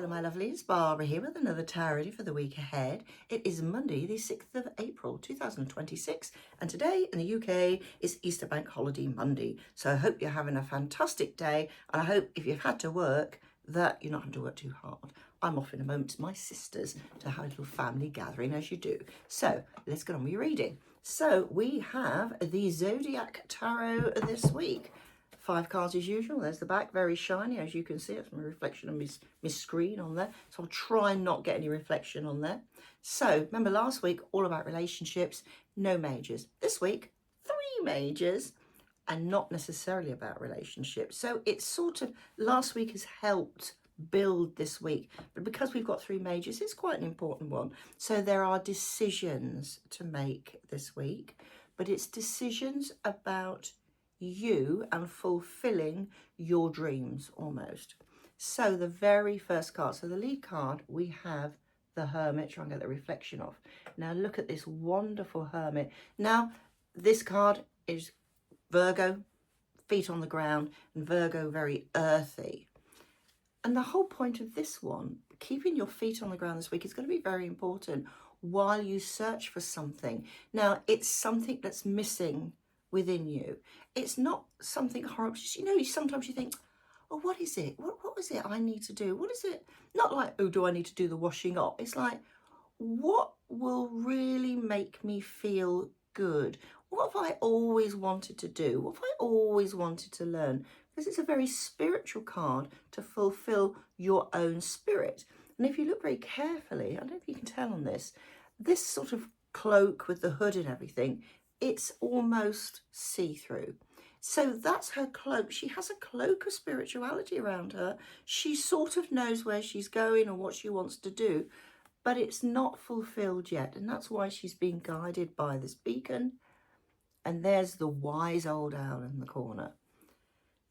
Hello my lovelies, Barbara here with another tarot reading for the week ahead. It is Monday the 6th of April 2026 and today in the UK is Easter Bank Holiday Monday. So I hope you're having a fantastic day and I hope if you've had to work that you're not having to work too hard. I'm off in a moment to my sister's to have a little family gathering as you do. So let's get on with your reading. So we have the Zodiac Tarot this week. 5 cards as usual. There's the back, very shiny, as you can see. It's my reflection on my screen on there. So I'll try and not get any reflection on there. So remember last week, all about relationships, no majors. This week, 3 majors and not necessarily about relationships. So it's sort of, last week has helped build this week. But because we've got 3 majors, it's quite an important one. So there are decisions to make this week, but it's decisions about you and fulfilling your dreams almost. So the very first card, so the lead card, we have the Hermit. Try and get the reflection off. Now look at this wonderful Hermit. Now this card is Virgo, feet on the ground, and Virgo very earthy. And the whole point of this one, keeping your feet on the ground this week, is going to be very important while you search for something. Now it's something that's missing within you. It's not something horrible. You know, sometimes you think, oh, what is it? What is it I need to do? What is it? Not like, oh, do I need to do the washing up? It's like, what will really make me feel good? What have I always wanted to do? What have I always wanted to learn? Because it's a very spiritual card to fulfill your own spirit. And if you look very carefully, I don't know if you can tell on this sort of cloak with the hood and everything, it's almost see-through. So that's her cloak. She has a cloak of spirituality around her. She sort of knows where she's going and what she wants to do, but it's not fulfilled yet. And that's why she's being guided by this beacon. And there's the wise old owl in the corner.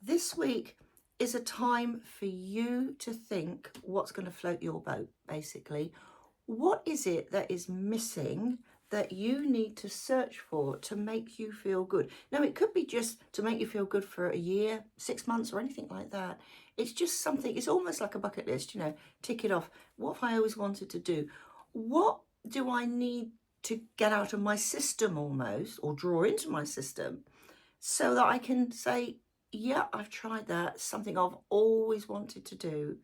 This week is a time for you to think what's going to float your boat, basically. What is it that is missing that you need to search for to make you feel good? Now, it could be just to make you feel good for a year, 6 months, or anything like that. It's just something, it's almost like a bucket list, you know, tick it off. What have I always wanted to do? What do I need to get out of my system almost, or draw into my system, so that I can say, yeah, I've tried that, something I've always wanted to do,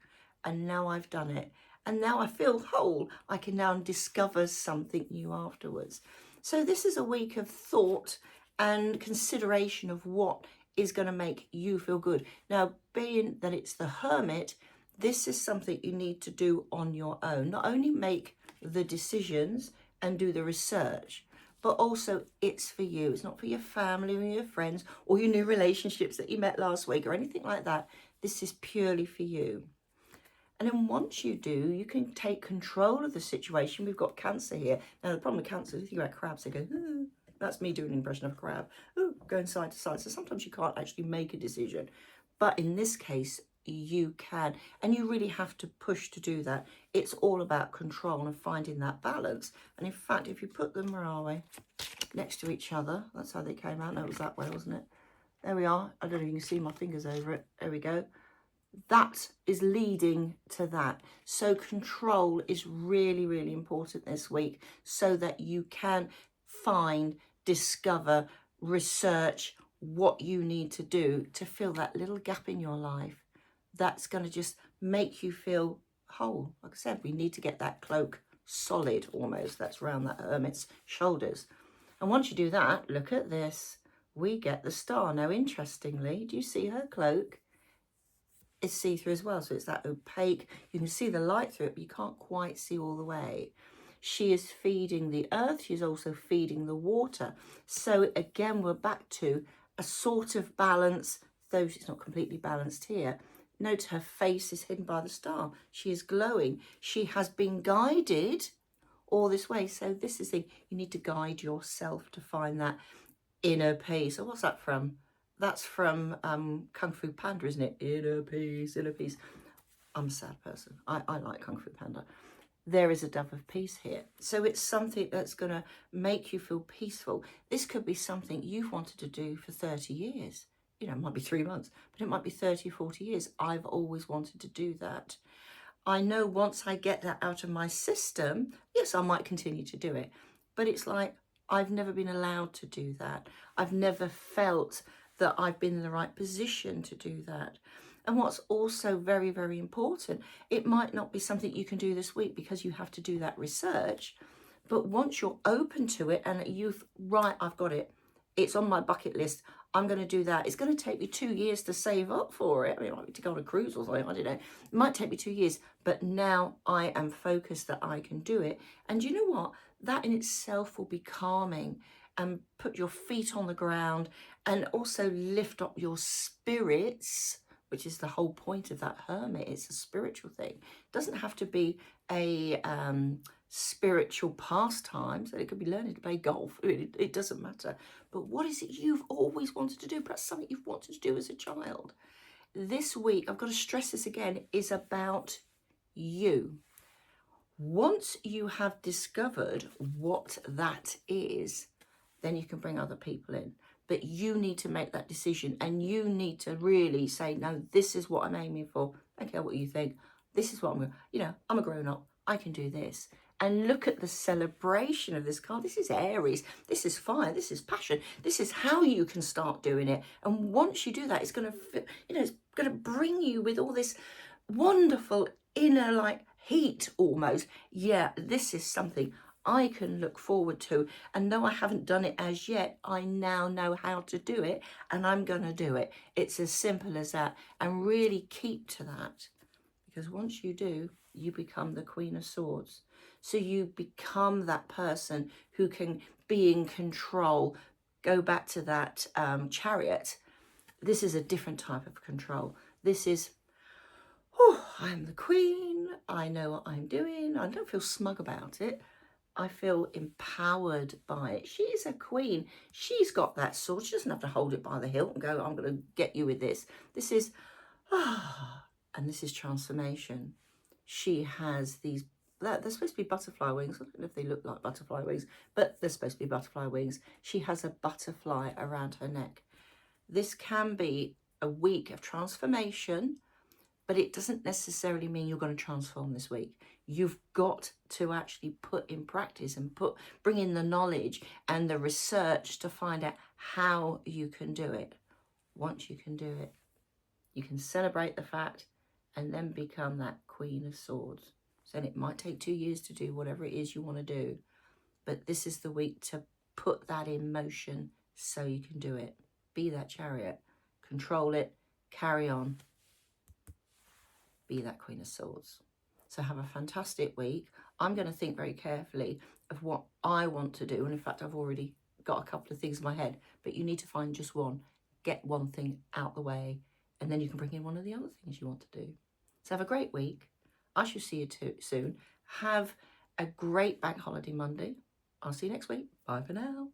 and now I've done it. And now I feel whole. I can now discover something new afterwards. So this is a week of thought and consideration of what is going to make you feel good. Now, being that it's the Hermit, this is something you need to do on your own. Not only make the decisions and do the research, but also it's for you. It's not for your family or your friends or your new relationships that you met last week or anything like that. This is purely for you. And then once you do, you can take control of the situation. We've got Cancer here. Now, the problem with Cancer, if you think about crabs, they go, ooh. That's me doing an impression of a crab. Ooh, going side to side. So sometimes you can't actually make a decision. But in this case, you can. And you really have to push to do that. It's all about control and finding that balance. And in fact, if you put them, where are we? Next to each other. That's how they came out. No, it was that way, wasn't it? There we are. I don't know if you can see my fingers over it. There we go. That is leading to that. So control is really, really important this week so that you can find, discover, research what you need to do to fill that little gap in your life that's going to just make you feel whole. Like I said, we need to get that cloak solid almost. That's around that Hermit's shoulders. And once you do that, look at this. We get the star. Now, interestingly, do you see her cloak? It's see-through as well, so it's that opaque. You can see the light through it, but you can't quite see all the way. She is feeding the earth. She's also feeding the water. So again, we're back to a sort of balance, though she's not completely balanced here. Note her face is hidden by the star. She is glowing. She has been guided all this way. So this is the, you need to guide yourself to find that inner peace. So what's that from? That's from Kung Fu Panda, isn't it? Inner peace, inner peace. I'm a sad person. I like Kung Fu Panda. There is a dove of peace here. So it's something that's going to make you feel peaceful. This could be something you've wanted to do for 30 years. You know, it might be 3 months, but it might be 30, 40 years. I've always wanted to do that. I know once I get that out of my system, yes, I might continue to do it. But it's like, I've never been allowed to do that. I've never felt that I've been in the right position to do that. And what's also very, very important, it might not be something you can do this week because you have to do that research. But once you're open to it and you've, right, I've got it. It's on my bucket list. I'm going to do that. It's going to take me 2 years to save up for it. I mean, I might need to go on a cruise or something. I don't know. It might take me 2 years, but now I am focused that I can do it. And you know what? That in itself will be calming and put your feet on the ground and also lift up your spirits, which is the whole point of that hermit. It's a spiritual thing. It doesn't have to be a spiritual pastime, so it could be learning to play golf. It doesn't matter. But what is it you've always wanted to do? Perhaps something you've wanted to do as a child. This week, I've got to stress this again, is about you. Once you have discovered what that is, then you can bring other people in. But you need to make that decision, and you need to really say, no, this is what I'm aiming for. I don't care what you think. This is what I'm going to, I'm a grown up. I can do this. And look at the celebration of this card. This is Aries. This is fire. This is passion. This is how you can start doing it. And once you do that, it's going to, it's going to bring you with all this wonderful inner heat almost. Yeah, this is something I can look forward to. And though I haven't done it as yet, I now know how to do it, and I'm going to do it. It's as simple as that. And really keep to that, because once you do, you become the Queen of Swords. So you become that person who can be in control. Go back to that Chariot. This is a different type of control. This is, I'm the queen. I know what I'm doing. I don't feel smug about it. I feel empowered by it. She's a queen. She's got that sword. She doesn't have to hold it by the hilt and go, I'm going to get you with this. This is, and this is transformation. She has these, they're supposed to be butterfly wings. I don't know if they look like butterfly wings, but they're supposed to be butterfly wings. She has a butterfly around her neck. This can be a week of transformation, but it doesn't necessarily mean you're going to transform this week. You've got to actually put in practice and bring in the knowledge and the research to find out how you can do it. Once you can do it, you can celebrate the fact and then become that Queen of Swords. So it might take 2 years to do whatever it is you want to do, but this is the week to put that in motion so you can do it. Be that Chariot, control it, carry on. Be that Queen of Swords. So have a fantastic week. I'm going to think very carefully of what I want to do. And in fact, I've already got a couple of things in my head, but you need to find just one. Get one thing out the way, and then you can bring in one of the other things you want to do. So have a great week. I shall see you soon. Have a great bank holiday Monday. I'll see you next week. Bye for now.